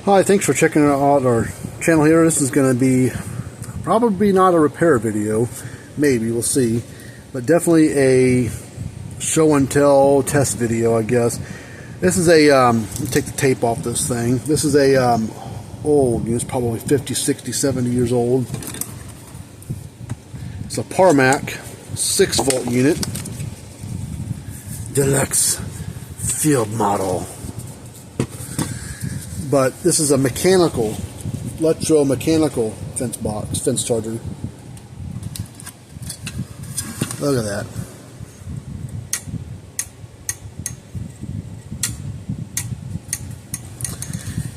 Hi, thanks for checking out our channel here. This is going to be probably not a repair video, maybe, we'll see, but definitely a show and tell test video, I guess. This is a, let me take the tape off this thing. This is a old, it's probably 50, 60, 70 years old. It's a Parmac 6-volt unit, deluxe field model. But this is a mechanical, electromechanical fence charger. Look at that.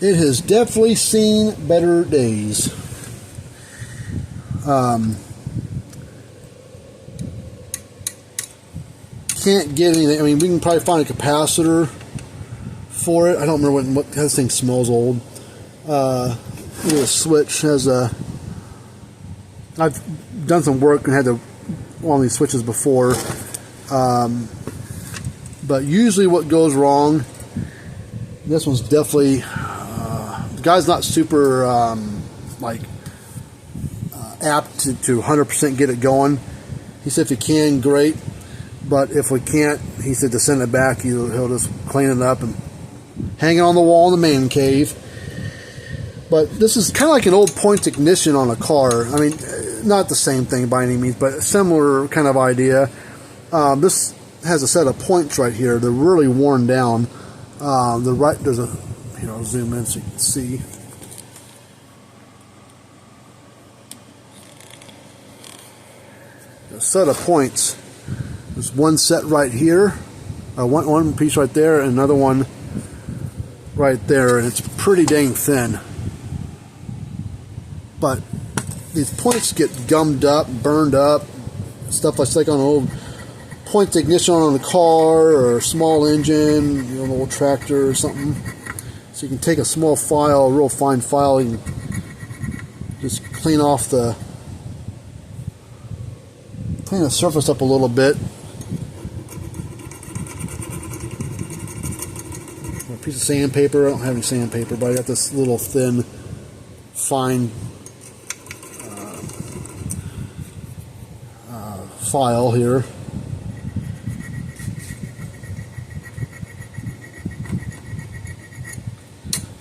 It has definitely seen better days. Can't get anything. I mean, we can probably find a capacitor for it. I don't remember what this thing smells old. Little switch has a. I've done some work and had one of these switches before, but usually what goes wrong. This one's definitely. The guy's not super apt to 100% get it going. He said if you can, great, but if we can't, he said to send it back. He'll just clean it up and hang it on the wall in the man cave. But this is kind of like an old point ignition on a car. I mean, not the same thing by any means, but a similar kind of idea. This has a set of points right here. They're really worn down. There's a, I'll zoom in so you can see. A set of points. There's one set right here, one piece right there, and another one right there, and it's pretty dang thin. But these points get gummed up, burned up, stuff like on an old point ignition on a car or a small engine, an old tractor or something. So you can take a small file, a real fine file, you can just clean the surface up a little bit. A piece of sandpaper. I don't have any sandpaper, but I got this little thin, fine file here.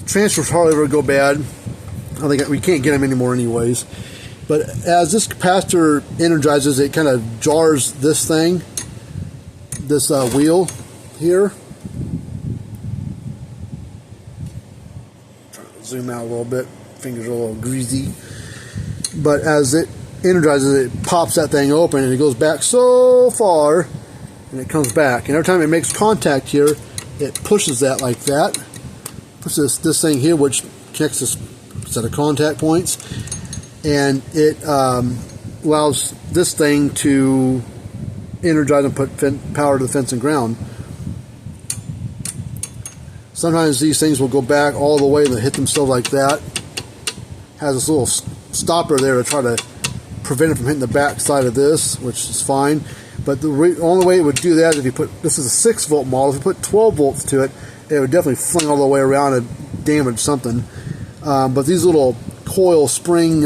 Transfers hardly ever go bad. I think we can't get them anymore anyways. But as this capacitor energizes, it kind of jars this thing, this wheel here. Trying to zoom out a little bit. Fingers are a little greasy. But as it energizes, it pops that thing open and it goes back so far and it comes back. And every time it makes contact here, it pushes that like that. Pushes this thing here, which connects this set of contact points. And it allows this thing to energize and put power to the fence and ground. Sometimes these things will go back all the way and they hit themselves like that. Has this little stopper there to try to prevent it from hitting the back side of this, which is fine. But the only way it would do that is if you put, this is a 6-volt model, if you put 12 volts to it, it would definitely fling all the way around and damage something. But these little coil spring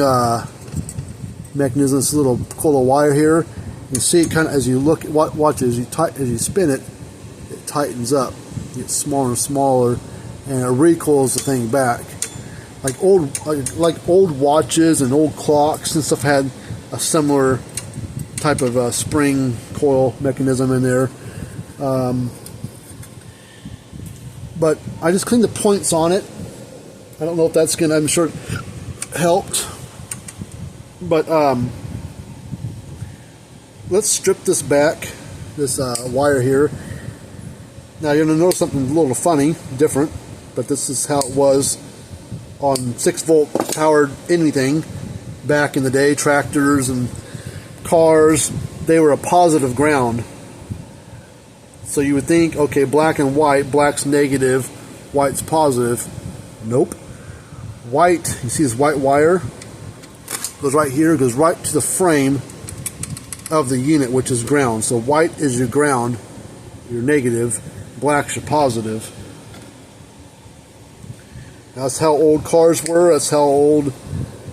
mechanisms, this little coil of wire here, you see it kind of as you look, watch it, as you spin it, it tightens up, it gets smaller and smaller, and it recoils the thing back. Like old watches and old clocks and stuff had a similar type of spring coil mechanism in there. But I just cleaned the points on it. I don't know if that's gonna, I'm sure it helped. But let's strip this back, this wire here. Now you're gonna notice something a little funny, different, but this is how it was on 6-volt powered anything back in the day. Tractors and cars, they were a positive ground. So you would think, okay, black and white, black's negative, white's positive. Nope. White, you see this white wire? Goes right here, goes right to the frame of the unit, which is ground. So white is your ground, your negative, black's your positive. That's how old cars were. That's how old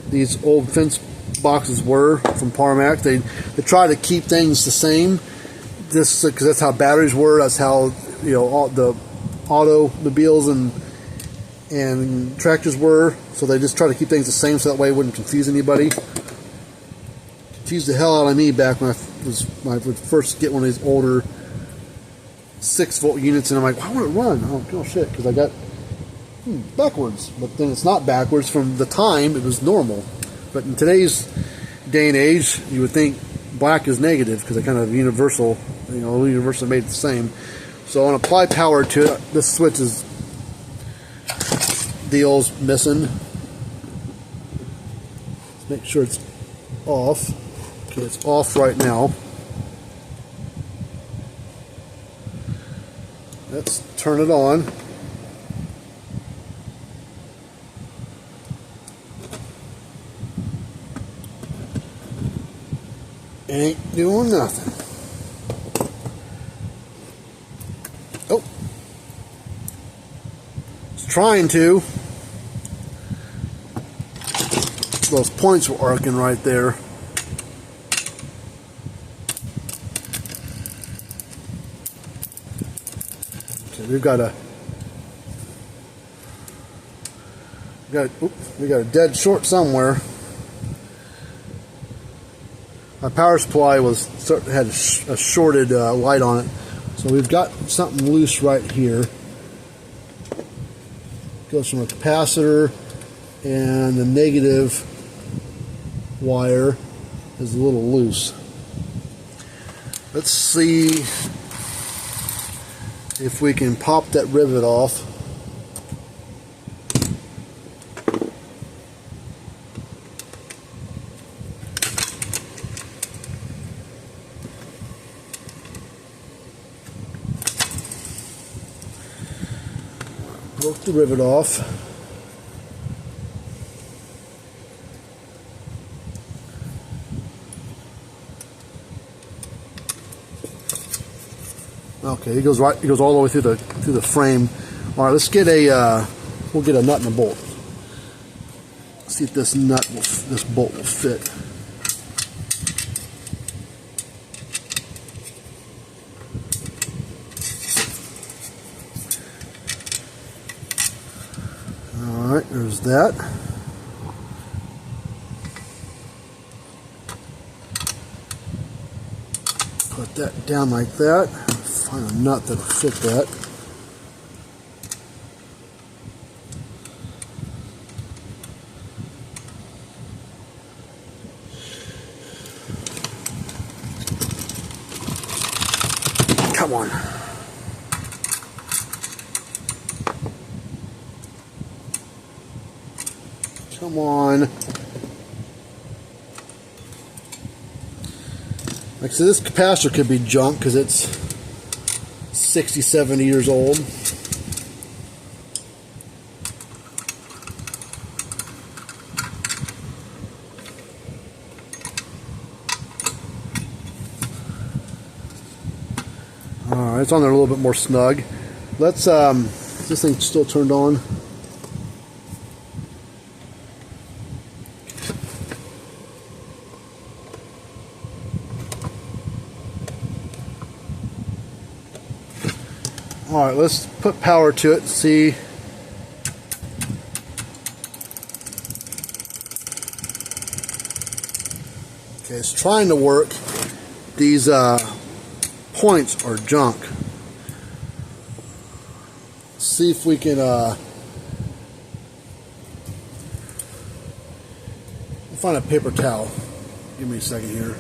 these old fence boxes were from Parmac. They try to keep things the same, just because that's how batteries were. That's how, you know, all the automobiles and tractors were. So they just try to keep things the same, so that way it wouldn't confuse anybody. Confused the hell out of me back when I would first get one of these older 6-volt units, and I'm like, why won't it run? Oh shit, because I got backwards. But then it's not backwards. From the time, it was normal. But in today's day and age, you would think black is negative, because they're kind of universal. You know, universal made it the same. So I want to apply power to it. This switch is deal's missing. Let's make sure it's off. Okay, it's off right now. Let's turn it on. Ain't doing nothing. Oh. It's trying to. Those points were arcing right there. Okay, we got a dead short somewhere. My power supply had a shorted light on it, so we've got something loose right here. Goes from a capacitor, and the negative wire is a little loose. Let's see if we can pop that rivet off. Broke the rivet off. Okay, it goes all the way through the frame. All right, let's get we'll get a nut and a bolt. See if this bolt will fit. All right, there's that. Put that down like that. Find a nut that'll fit that. Come on. Come on. Like I said, this capacitor could be junk because it's 60, 70 years old. Alright, it's on there a little bit more snug. Let's, is this thing still turned on? Alright, let's put power to it and see. Okay, it's trying to work. These points are junk. See if we can find a paper towel. Give me a second here.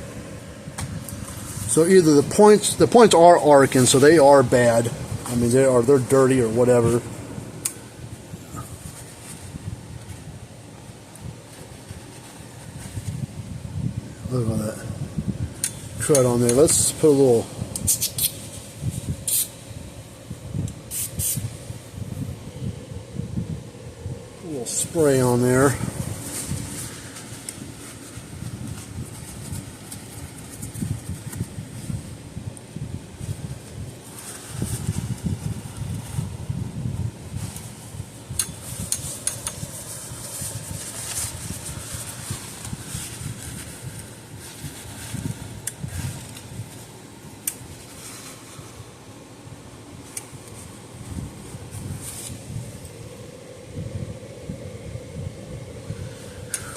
So either the points are arcing, so they are bad. I mean, they're dirty or whatever. Look at that crud on there. Let's put a little spray on there.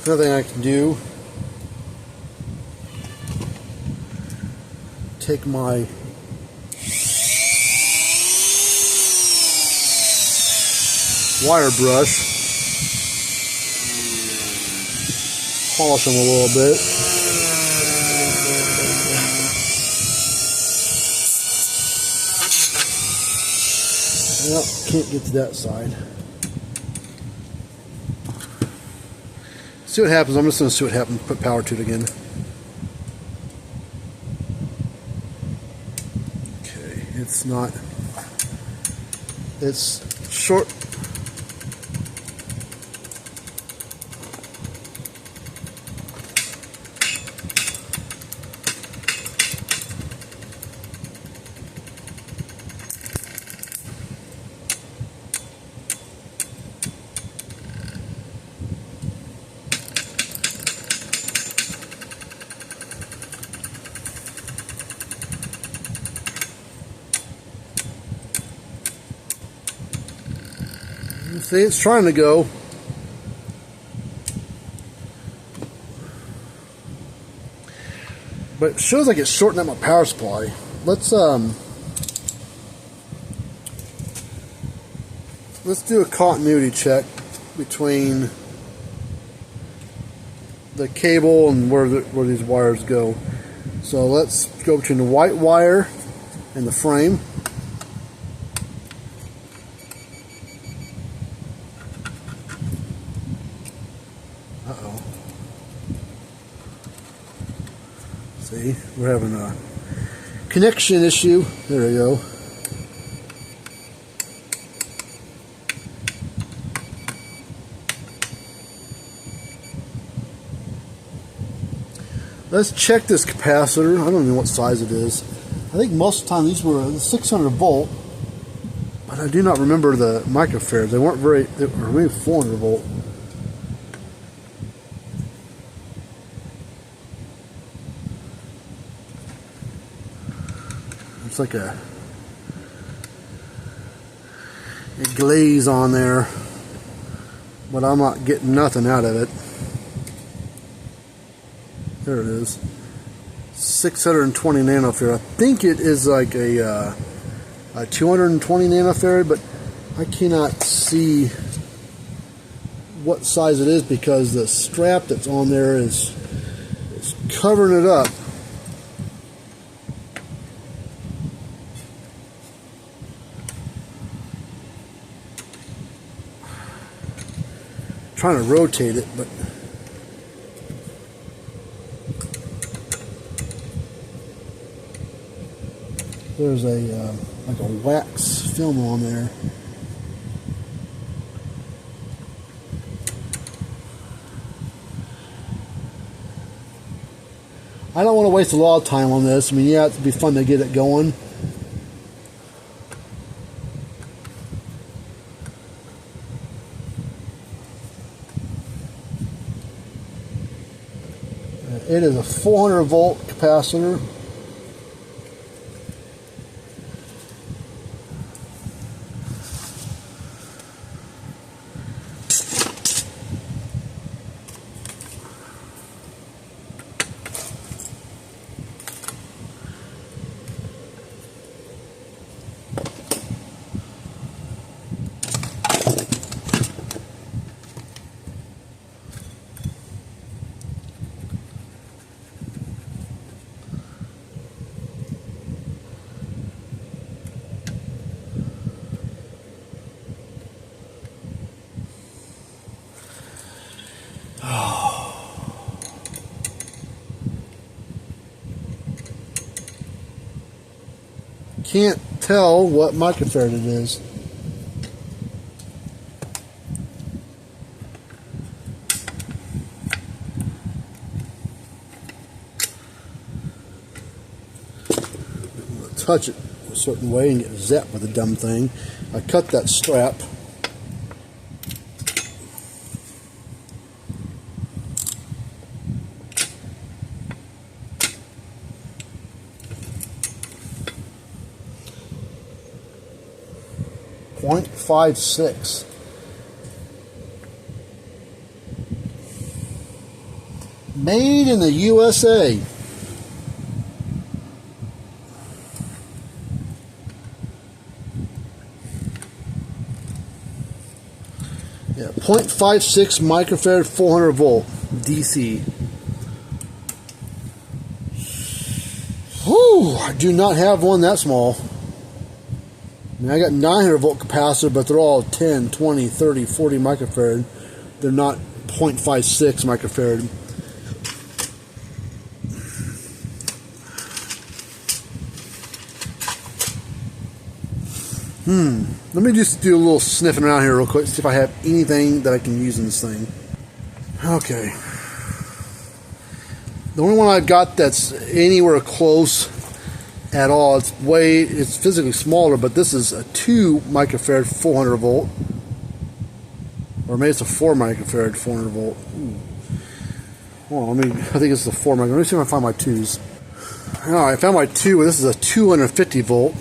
Another thing I can do, take my wire brush, polish them a little bit. Well, can't get to that side. See what happens. I'm just going to see what happens. Put power to it again. Okay, it's not. It's short. See, it's trying to go. But it shows like it's shorting out my power supply. Let's do a continuity check between the cable and where these wires go. So let's go between the white wire and the frame. Uh-oh. See, we're having a connection issue. There we go. Let's check this capacitor. I don't know what size it is. I think most of the time these were 600 volt, but I do not remember the microfarads. They weren't very, they were maybe 400 volt. It's like a glaze on there, but I'm not getting nothing out of it. There it is. 620 nanofarad. I think it is like a 220 nanofarad, but I cannot see what size it is because the strap that's on there is covering it up. Trying to rotate it, but there's a like a wax film on there. I don't want to waste a lot of time on this. I mean, yeah, it'd be fun to get it going. It is a 400 volt capacitor. Can't tell what microfarad it is. I'm gonna touch it a certain way and get zapped with the dumb thing. I cut that strap. .56. Made in the USA. Yeah, 0.56 microfarad, 400 volt DC. Whew, I do not have one that small. I mean, I got 900 volt capacitor, but they're all 10, 20, 30, 40 microfarad. They're not 0.56 microfarad. Let me just do a little sniffing around here real quick, see if I have anything that I can use in this thing. Okay. The only one I've got that's anywhere close at all, it's physically smaller, but this is a 2 microfarad 400 volt. Or maybe it's a 4 microfarad 400 volt. Well, I think it's a 4 microfarad. Let me see if I find my 2s. Alright, I found my 2. This is a 250 volt,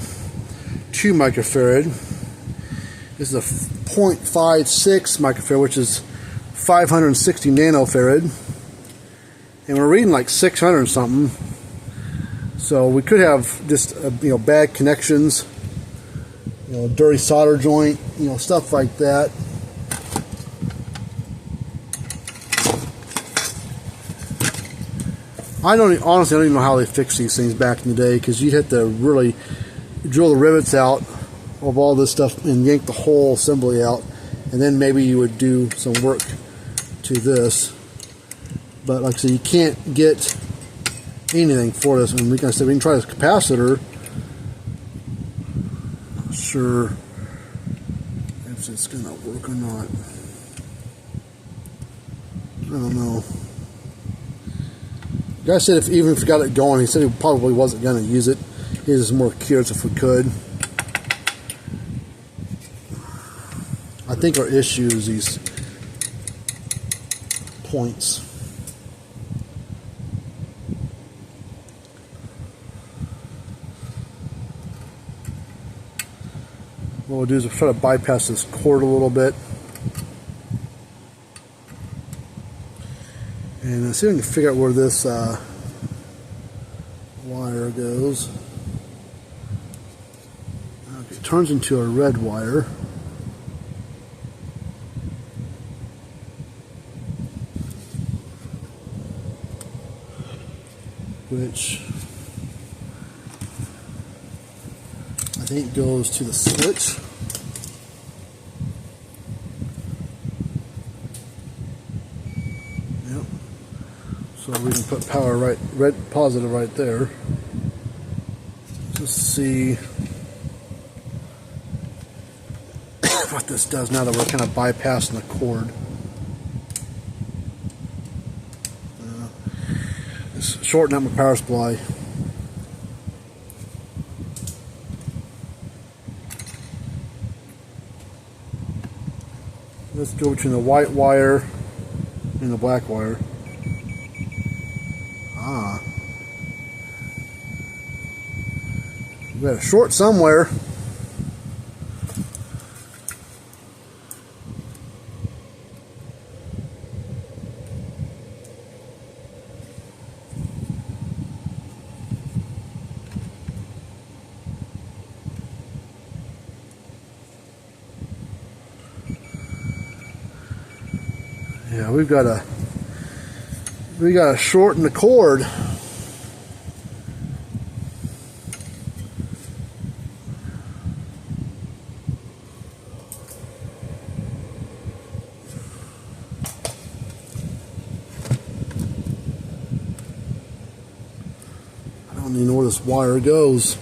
2 microfarad. This is a 0.56 microfarad, which is 560 nanofarad. And we're reading like 600 something. So we could have just bad connections, dirty solder joint, stuff like that. Honestly, I don't even know how they fixed these things back in the day, because you'd have to really drill the rivets out of all this stuff and yank the whole assembly out, and then maybe you would do some work to this. But like I said, you can't get anything for this. And we can try this capacitor. Not sure if it's gonna work or not. I don't know. The guy said even if he got it going, he said he probably wasn't gonna use it. He was more curious if we could. I think our issue is these points. What we'll do is we'll try to bypass this cord a little bit. And let's see if we can figure out where this wire goes. Okay, it turns into a red wire. Which I think goes to the switch. Yep. So we can put power red positive right there. Just see what this does now that we're kind of bypassing the cord. Shorten up my power supply. Let's go between the white wire and the black wire. We got a short somewhere. Yeah, we got to shorten the cord. I don't even know where this wire goes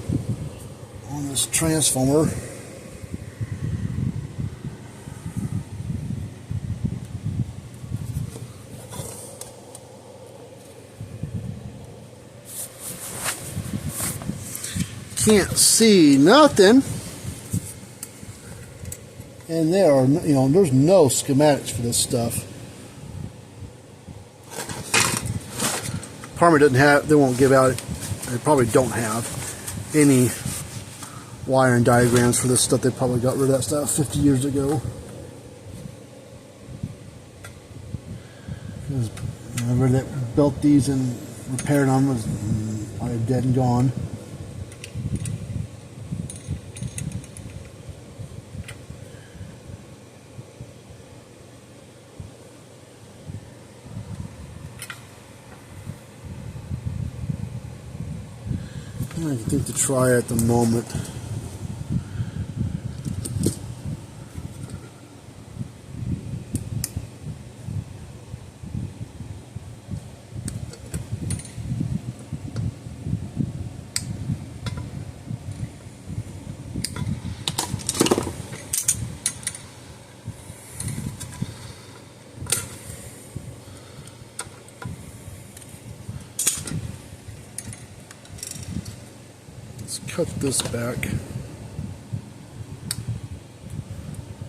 on this transformer. Can't see nothing, and there are there's no schematics for this stuff. Part of me doesn't have, they won't give out, they probably don't have any wiring diagrams for this stuff. They probably got rid of that stuff 50 years ago. Got rid of that built these and repaired them was probably dead and gone. I think to try at the moment. Let's cut this back.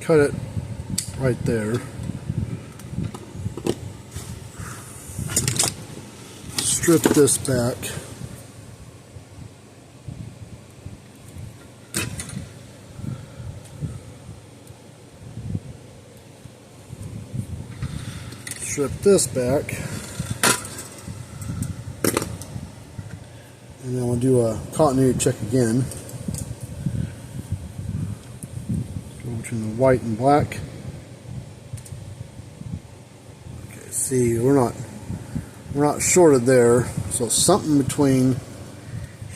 Cut it right there. Strip this back. Strip this back. And then we'll do a continuity check again. Go between the white and black. Okay, see, we're not shorted there, so something between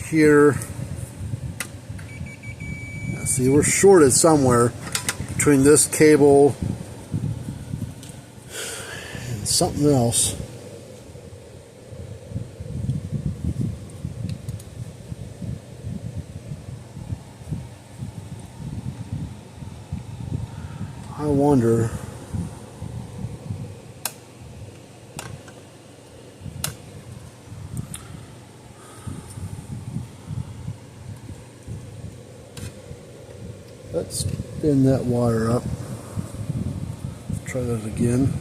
here. Now, see, we're shorted somewhere between this cable and something else. I wonder. Let's spin that wire up. Try that again.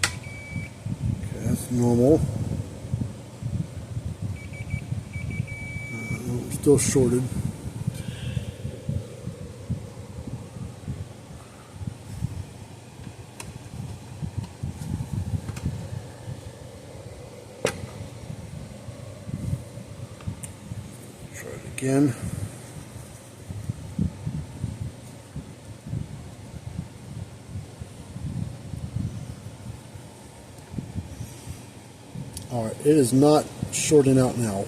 Okay, that's normal. Still shorted. Try it again. Alright, it is not shorting out now.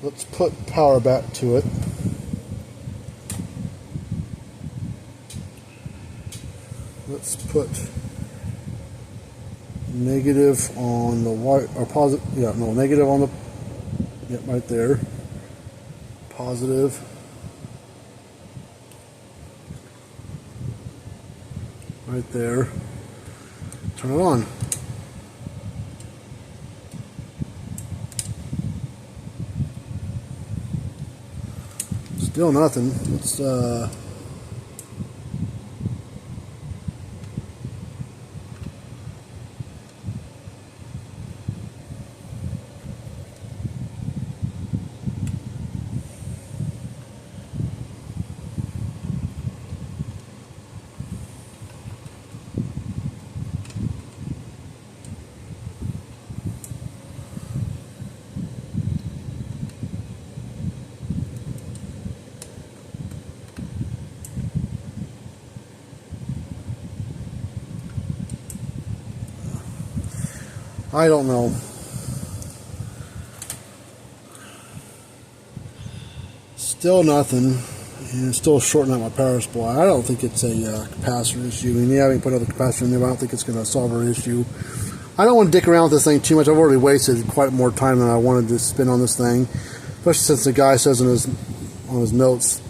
Let's put power back to it. Let's put negative on the white, or positive, yeah, no, negative on the, yep, right there. Positive. Right there. Turn it on. Still nothing. Let's I don't know. Still nothing, and it's still shorting out my power supply. I don't think it's a capacitor issue. I mean, yeah, we can put another capacitor in there, but I don't think it's going to solve our issue. I don't want to dick around with this thing too much. I've already wasted quite more time than I wanted to spend on this thing, especially since the guy says on his notes,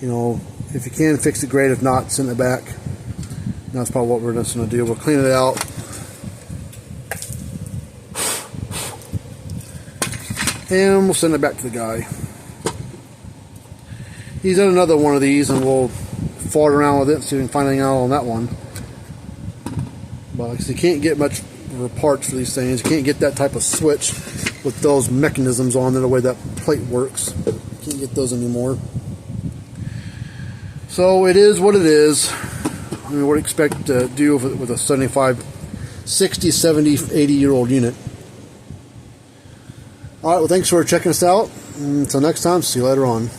you know, if you can fix it, great. If not, send it back. And that's probably what we're just going to do. We'll clean it out. And we'll send it back to the guy. He's done another one of these, and we'll fart around with it, see if we can find anything out on that one. But like I said, you can't get much parts for these things. You can't get that type of switch with those mechanisms on there, the way that plate works. You can't get those anymore. So it is what it is. I mean, what do you expect to do with a 75, 60, 70, 80-year-old unit? Alright, well, thanks for checking us out. Until next time, see you later on.